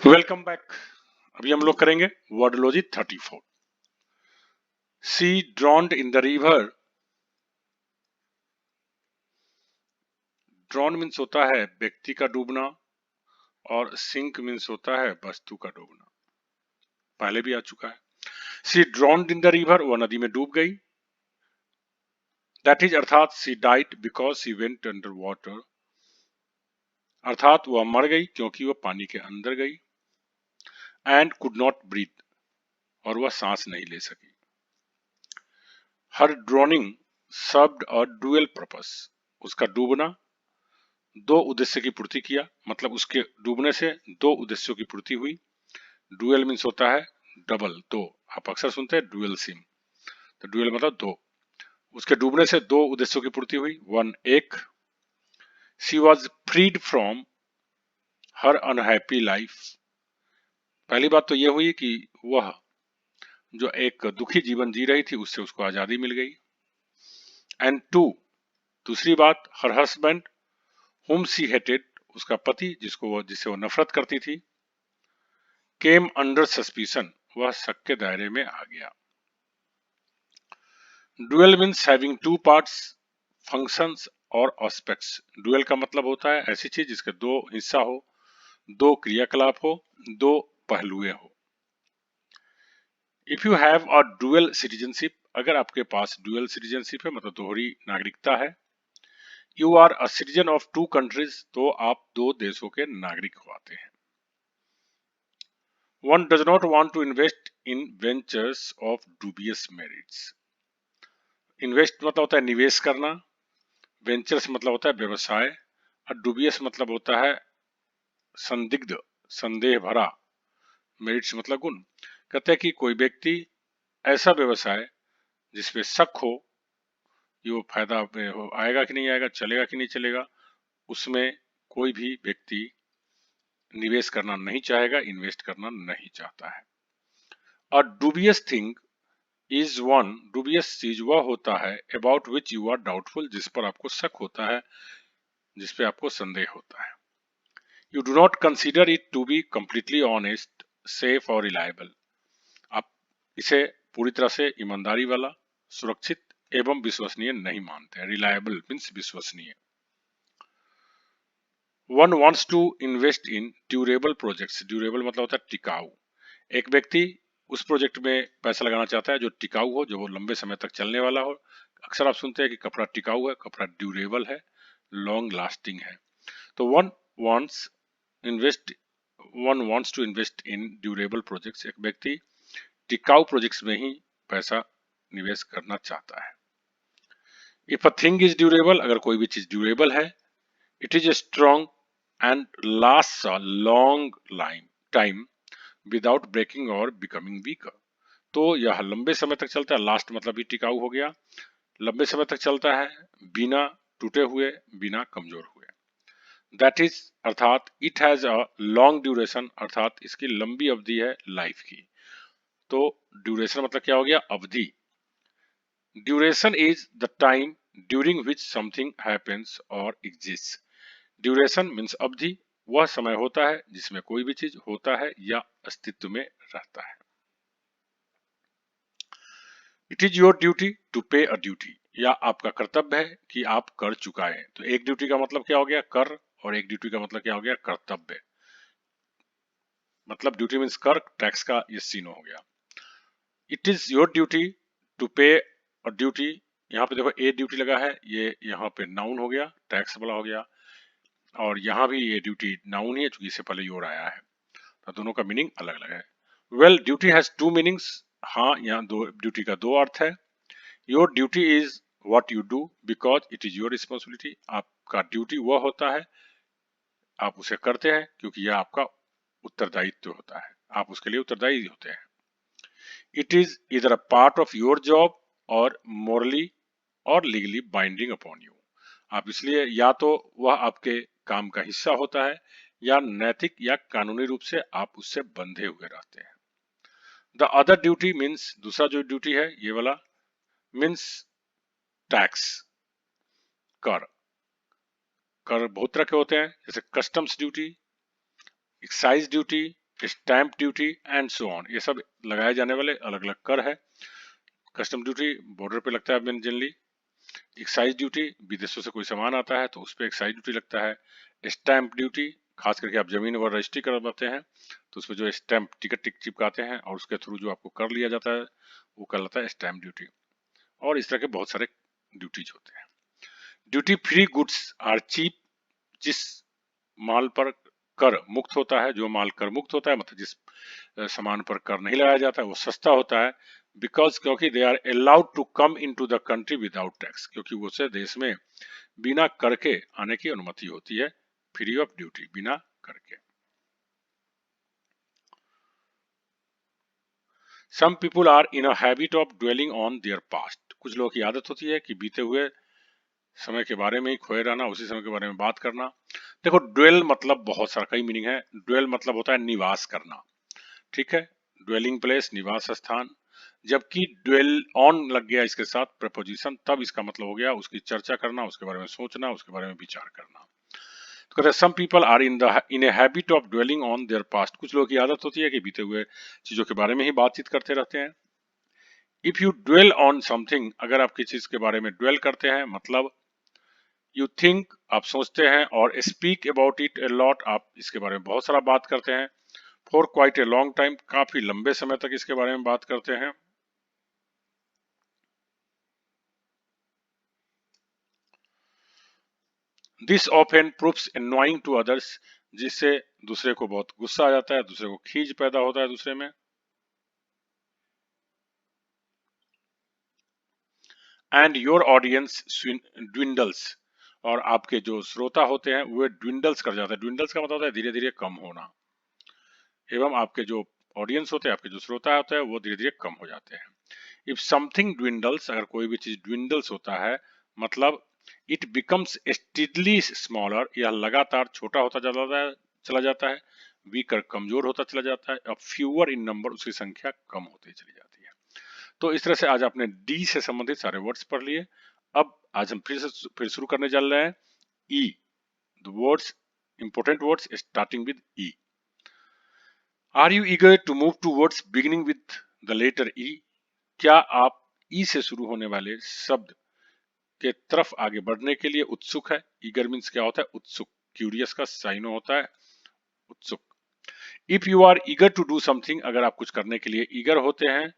Welcome back. अभी हम लोग करेंगे wordology 34। She drowned in the river. Drown means होता है व्यक्ति का डूबना और सिंक मीन्स होता है वस्तु का डूबना। पहले भी आ चुका है। सी ड्रॉन्ड इन द रिवर, वह नदी में डूब गई। दैट इज अर्थात she died because she went under water, अर्थात वह मर गई क्योंकि वह पानी के अंदर गई। एंड कुड नॉट ब्रीथ, और वह सांस नहीं ले सकी। हर drowning served a dual purpose, उसका डूबना दो उद्देश्य की पूर्ति किया, मतलब उसके डूबने से दो उद्देश्यों की पूर्ति हुई। डुअल मीन्स होता है डबल, दो। आप अक्सर सुनते हैं डुअल सिम, तो डुअल मतलब दो। उसके डूबने से दो उद्देश्यों की पूर्ति हुई। वन, एक, she was freed from her unhappy life. पहली बात तो यह हुई कि वह जो एक दुखी जीवन जी रही थी उससे उसको आजादी मिल गई। एंड टू, दूसरी बात, हर हस्बैंड हुम सी हेटेड, उसका पति जिससे वो नफरत करती थी, केम अंडर सस्पिशन, वह शक के दायरे में आ गया। Dual means having two parts, functions और एस्पेक्ट्स। डुअल का मतलब होता है ऐसी चीज जिसके दो हिस्सा हो, दो क्रियाकलाप हो, दो पहलुए हो। If you have a dual citizenship, अगर आपके पास डुअल सिटीजनशिप है मतलब दोहरी नागरिकता है, you are a citizen of two countries, तो आप दो देशों के नागरिक होते हैं। One does not want to invest in ventures of dubious merits. Invest मतलब होता है निवेश करना, वेंचर्स मतलब होता है व्यवसाय, और डूबियस मतलब होता है संदिग्ध, संदेह भरा। मेरिट्स मतलब गुण। कहते हैं कि कोई व्यक्ति ऐसा व्यवसाय जिसपे शक हो कि वो फायदा आएगा कि नहीं आएगा, चलेगा कि नहीं चलेगा, उसमें कोई भी व्यक्ति निवेश करना नहीं चाहेगा, इन्वेस्ट करना नहीं चाहता है। A dubious thing is one, dubious चीज वह होता है about which you are doubtful, जिस पर आपको शक होता है, जिस पे आपको संदेह होता है। You do not consider it to be completely honest, safe और रिलायबल। आप इसे पूरी तरह से ईमानदारी वाला, सुरक्षित एवं विश्वसनीय नहीं मानते हैं। रिलायबल मीन्स विश्वसनीय। One wants to invest in durable projects, durable मतलब होता है टिकाऊ। एक व्यक्ति उस प्रोजेक्ट में पैसा लगाना चाहता है जो टिकाऊ हो, जो वो लंबे समय तक चलने वाला हो। अक्सर आप सुनते हैं कि कपड़ा टिकाऊ है, कपड़ा ड्यूरेबल है, लॉन्ग लास्टिंग है। तो wants invest one wants to invest in durable projects, एक व्यक्ति टिकाऊ प्रोजेक्ट्स में ही पैसा निवेश करना चाहता है। If a thing is durable, अगर कोई भी चीज ड्यूरेबल है, it is strong and last a long time without breaking और बिकमिंग वीकर। तो यह लंबे समय तक चलता है, लास्ट मतलब भी टिकाऊ हो गया, लंबे समय तक चलता है बिना टूटे हुए, बिना कमजोर हुए। दैट इज अर्थात it has a long duration, अर्थात इसकी लंबी अवधि है लाइफ की। तो ड्यूरेशन मतलब क्या हो गया, अवधि। Duration is the time during which something happens और एग्जिस्ट। ड्यूरेशन मीन्स अवधि, वह समय होता है जिसमें कोई भी चीज होता है या अस्तित्व में रहता है। It is your duty to pay a duty, या आपका कर्तव्य है कि आप कर चुकाएं। तो एक ड्यूटी का मतलब क्या हो गया, कर, और एक ड्यूटी का मतलब क्या हो गया, कर्तव्य। मतलब ड्यूटी मीन्स कर, टैक्स का ये सीन हो गया। It is your duty to pay a duty, यहाँ पे देखो ए ड्यूटी लगा है, ये यहाँ पे नाउन हो गया, टैक्स वाला हो गया, और यहाँ भी ये ड्यूटी नाउन ही है क्योंकि इससे पहले योर आया है, तो दोनों का मीनिंग अलग अलग है। Well, duty has two meanings. हाँ, यहाँ दो ड्यूटी का दो अर्थ है। Your duty is what you do because it is your responsibility, आपका ड्यूटी वह होता है, आप उसे करते हैं क्योंकि यह आपका उत्तरदायित्व होता है, आप उसके लिए उत्तरदायी होते हैं। इट इज इधर a part of your job और मोरली और लीगली बाइंडिंग अपॉन यू, आप इसलिए या तो वह आपके काम का हिस्सा होता है या नैतिक या कानूनी रूप से आप उससे बंधे हुए रहते हैं। द अदर ड्यूटी मीन्स, दूसरा जो ड्यूटी है ये वाला, मीन्स टैक्स, कर। कर बहुत तरह के होते हैं, जैसे customs duty, excise duty, stamp duty and so on, ये सब लगाए जाने वाले अलग अलग कर है। कस्टम ड्यूटी बॉर्डर पे लगता है जनरली। एक्साइज ड्यूटी, विदेशों से कोई सामान आता है तो उस पर एक्साइज ड्यूटी लगता है। स्टैंप ड्यूटी, खास करके आप जमीन पर रजिस्ट्री करवाते हैं तो उसमें जो स्टैंप टिकट चिपकाते हैं और उसके थ्रू जो आपको कर लिया जाता है वो कहलाता है स्टैंप ड्यूटी। और इस तरह के बहुत सारे ड्यूटीज होते हैं। Duty free goods are cheap, जिस माल पर कर मुक्त होता है, जो माल कर मुक्त होता है मतलब जिस सामान पर कर नहीं लगाया जाता है वो सस्ता होता है। बिकॉज, क्योंकि they are allowed to come into the country without tax, क्योंकि वो से देश में बिना कर के आने की अनुमति होती है, फ्री ऑफ ड्यूटी, बिना कर के। Some people are in a habit of dwelling on their past, कुछ लोगों की आदत होती है कि बीते हुए समय के बारे में ही खोए रहना, उसी समय के बारे में बात करना। देखो, ड्वेल मतलब बहुत सारा कई मीनिंग है। ड्वेल मतलब होता है निवास करना, ठीक है, ड्वेलिंग प्लेस, निवास स्थान। जबकि ड्वेल ऑन लग गया इसके साथ प्रपोजिशन, तब इसका मतलब हो गया उसकी चर्चा करना, उसके बारे में सोचना, उसके बारे में विचार करना। तो कहते हैं some people are in a habit of dwelling on their past, कुछ लोगों की आदत होती है कि बीते हुए चीजों के बारे में ही बातचीत करते रहते हैं। If you dwell on something, अगर आप किसी चीज के बारे में ड्वेल करते हैं मतलब यू थिंक, आप सोचते हैं, और speak about it a lot, आप इसके बारे में बहुत सारा बात करते हैं। For quite a long time, काफी लंबे समय तक इसके बारे में बात करते हैं। This often proves annoying to others, जिससे दूसरे को बहुत गुस्सा आ जाता है, दूसरे को खींच पैदा होता है दूसरे में। एंड योर ऑडियंस ड्विंडल्स, और आपके जो श्रोता होते हैं वे ड्विंडल्स कर जाते हैं। ड्विंडल्स का मतलब होता है धीरे धीरे कम होना, एवं आपके जो ऑडियंस होते हैं, आपके जो श्रोता होते हैं वो धीरे धीरे कम हो जाते हैं। इफ समथिंग ड्विंडल्स, अगर कोई भी चीज ड्विंडल्स होता है मतलब इट बिकम्स स्टीडली स्मॉलर, यह लगातार छोटा होता चला जाता है। वीकर, कमजोर होता चला जाता है। अब फ्यूअर इन नंबर, उसकी संख्या कम होती चली जाती है। तो इस तरह से आज आपने डी से संबंधित सारे वर्ड्स पढ़ लिए। अब आज हम फिर शुरू करने चल रहे हैं E, the words, important words starting with E. Are you eager to move towards beginning with the letter E, क्या आप ई से शुरू होने वाले शब्द के तरफ आगे बढ़ने के लिए उत्सुक है। ईगर मीन्स क्या होता है, उत्सुक, क्यूरियस का साइनो होता है उत्सुक। If you are eager to do something, अगर आप कुछ करने के लिए ईगर होते हैं,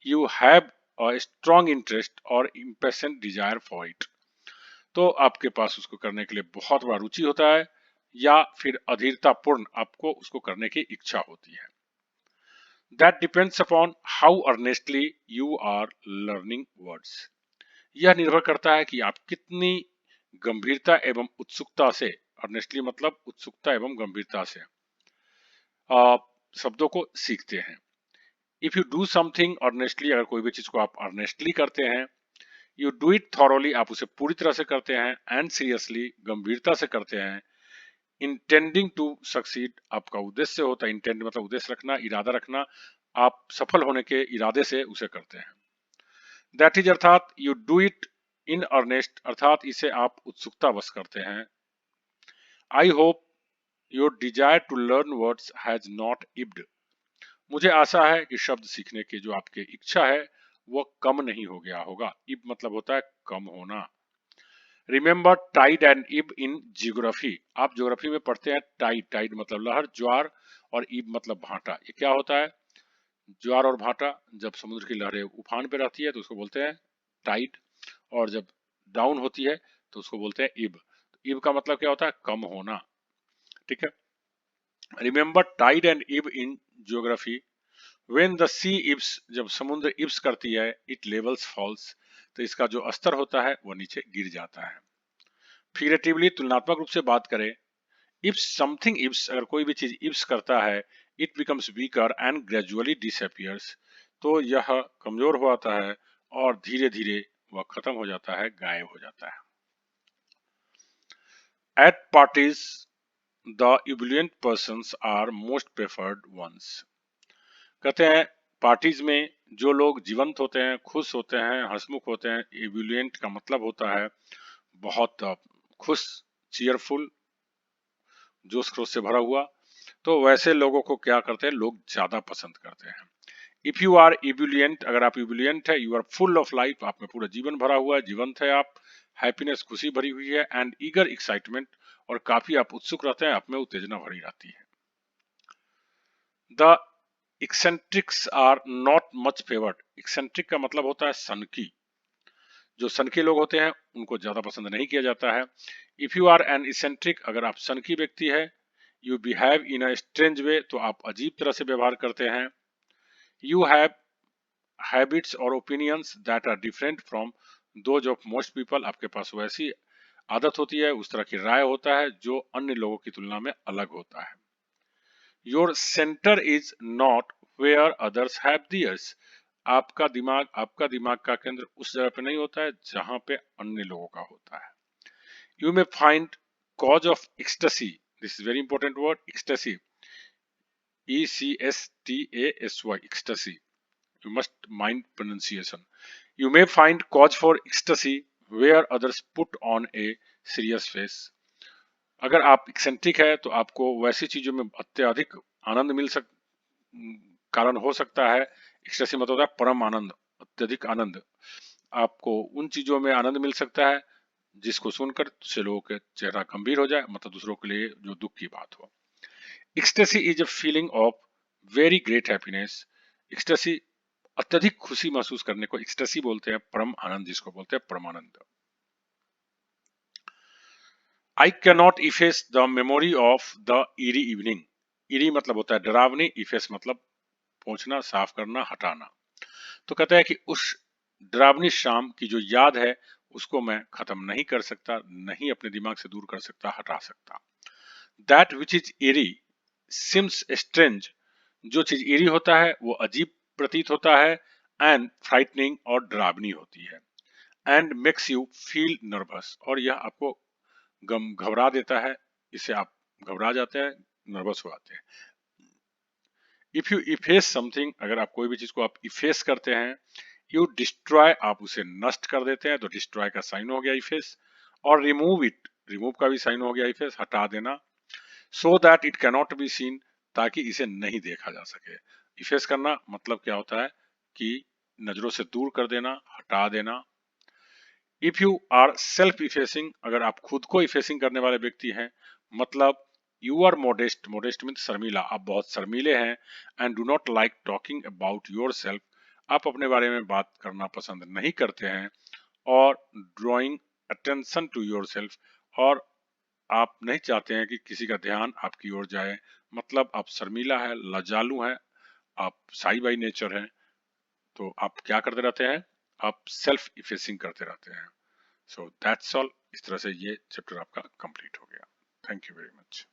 you have a strong interest और इम्पेशेंट डिजायर फॉर इट, तो आपके पास उसको करने के लिए बहुत बड़ा रुचि होता है या फिर अधीरतापूर्ण आपको उसको करने की इच्छा होती है। That depends upon how earnestly you are learning words, यह निर्भर करता है कि आप कितनी गंभीरता एवं उत्सुकता से, अर्नेस्टली मतलब उत्सुकता एवं गंभीरता से आप शब्दों को सीखते हैं। If you do something earnestly, अगर कोई भी चीज को आप अर्नेस्टली करते हैं, यू डू इट थॉरोली, आप उसे पूरी तरह से करते हैं, एंड सीरियसली, गंभीरता से करते हैं, इंटेंडिंग टू सक्सीड, आपका उद्देश्य होता है, इंटेंड मतलब उद्देश्य रखना, इरादा रखना, आप सफल होने के इरादे से उसे करते हैं। दैट इज अर्थात you do it in earnest, अर्थात इसे आप उत्सुकता बस करते हैं। I hope your desire to learn words has not ebbed, मुझे आशा है कि शब्द सीखने की जो आपकी इच्छा है वो कम नहीं हो गया होगा। इब मतलब होता है कम होना। Remember tide and ebb in geography, आप ज्योग्राफी में पढ़ते हैं टाइड, टाइड मतलब लहर, ज्वार, और इब मतलब भाटा। ये क्या होता है, ज्वार और भाटा, जब समुद्र की लहरें उफान पे रहती है तो उसको बोलते हैं टाइड, और जब डाउन होती है तो उसको बोलते हैं इब। इब का मतलब क्या होता है, कम होना, ठीक है। Remember tide and ebb in geography, when the sea ebbs, जब समुद्र इब्स करती है, इट लेवल्स फॉल्स, तो इसका जो स्तर होता है वो नीचे गिर जाता है। फिगरेटिवली, तुलनात्मक रूप से बात करें, इफ समथिंग इब्स, अगर कोई भी चीज इब्स करता है, it becomes weaker and gradually disappears, तो यह कमजोर हो जाता है और धीरे धीरे वह खत्म हो जाता है, गायब हो जाता है। At parties the ebullient persons are most preferred ones, कहते हैं पार्टीज में जो लोग जीवंत होते हैं, खुश होते हैं, हंसमुख होते हैं, इबुलेंट का मतलब होता है बहुत खुश, चीयरफुल, जोश खरोश से भरा हुआ, तो वैसे लोगों को क्या करते हैं, लोग ज्यादा पसंद करते हैं। इफ यू आर इबुलियंट, अगर आप इबुलियंट है, you are full of life, आप में पूरा जीवन भरा हुआ है, जीवंत है आप, हैप्पीनेस खुशी भरी हुई है, एंड ईगर एक्साइटमेंट, और काफी आप उत्सुक रहते हैं, आप में उत्तेजना भरी रहती है। The eccentrics are not much favoured, eccentric का मतलब होता है सनकी, जो सनकी लोग होते हैं उनको ज्यादा पसंद नहीं किया जाता है। If you are an eccentric, अगर आप सनकी व्यक्ति है, you behave in a strange way, तो आप अजीब तरह से व्यवहार करते हैं। यू हैव हैबिट्स और opinions that are different from those of most people, आपके पास वैसी आदत होती है, उस तरह की राय होता है जो अन्य लोगों की तुलना में अलग होता है। Your centre is not where others have theirs, आपका दिमाग का केंद्र उस जगह पे नहीं होता है जहां पे अन्य लोगों का होता है। You may find cause of ecstasy, this is very important word, ecstasy, ECSTASY, ecstasy. You must mind pronunciation. You may find cause for ecstasy where others put on a serious face. अगर आप eccentric है तो आपको वैसी चीजों में अत्यधिक आनंद कारण हो सकता है। एक्सटेसी मतलब होता है परम आनंद, अत्यधिक आनंद। आपको उन चीजों में आनंद मिल सकता है जिसको सुनकर दूसरे लोगों के चेहरा गंभीर हो जाए, मतलब दूसरों के लिए जो दुख की बात हो। Ecstasy is a feeling of very great happiness, ecstasy अत्यधिक खुशी महसूस करने को एक्सटेसी बोलते हैं, परम आनंद जिसको बोलते हैं परमानंद। I cannot efface the memory of the eerie evening, eerie मतलब होता है डरावनी, इफेस मतलब पोंछना, साफ करना, हटाना। तो कहता है कि उस डरावनी शाम की जो याद है उसको मैं खत्म नहीं कर सकता, नहीं अपने दिमाग से दूर कर सकता, हटा सकता। That which is eerie seems strange, जो चीज ईरी होता है वो अजीब प्रतीत होता है, एंड फ्राइटनिंग और डरावनी होती है, and makes you feel nervous, और यह आपको घबरा देता है, इससे आप घबरा जाते हैं, नर्वस हो जाते हैं। इफ यू इफेस समथिंग, अगर आप कोई भी चीज को आप इफेस करते हैं, यू डिस्ट्रॉय, आप उसे नष्ट कर देते हैं, तो डिस्ट्रॉय का साइन हो गया इफेस, और रिमूव इट, रिमूव का भी साइन हो गया इफेस, हटा देना। So that it cannot be seen, ताकि इसे नहीं देखा जा सके। इफेस करना मतलब क्या होता है कि नजरों से दूर कर देना, हटा देना। If you are self effacing, अगर आप खुद को इफेसिंग करने वाले व्यक्ति हैं, मतलब you are modest, modest mean शर्मीला, आप बहुत शर्मीले हैं, and do not like talking about yourself, आप अपने बारे में बात करना पसंद नहीं करते हैं, और drawing attention to yourself, और आप नहीं चाहते हैं कि किसी का ध्यान आपकी ओर जाए, मतलब आप शर्मीला है, लजालू हैं, आप साई बाई नेचर हैं, तो आप क्या करते रहते हैं, आप सेल्फ इफेसिंग करते रहते हैं। सो दैट्स ऑल, इस तरह से ये चैप्टर आपका कंप्लीट हो गया। Thank you very much.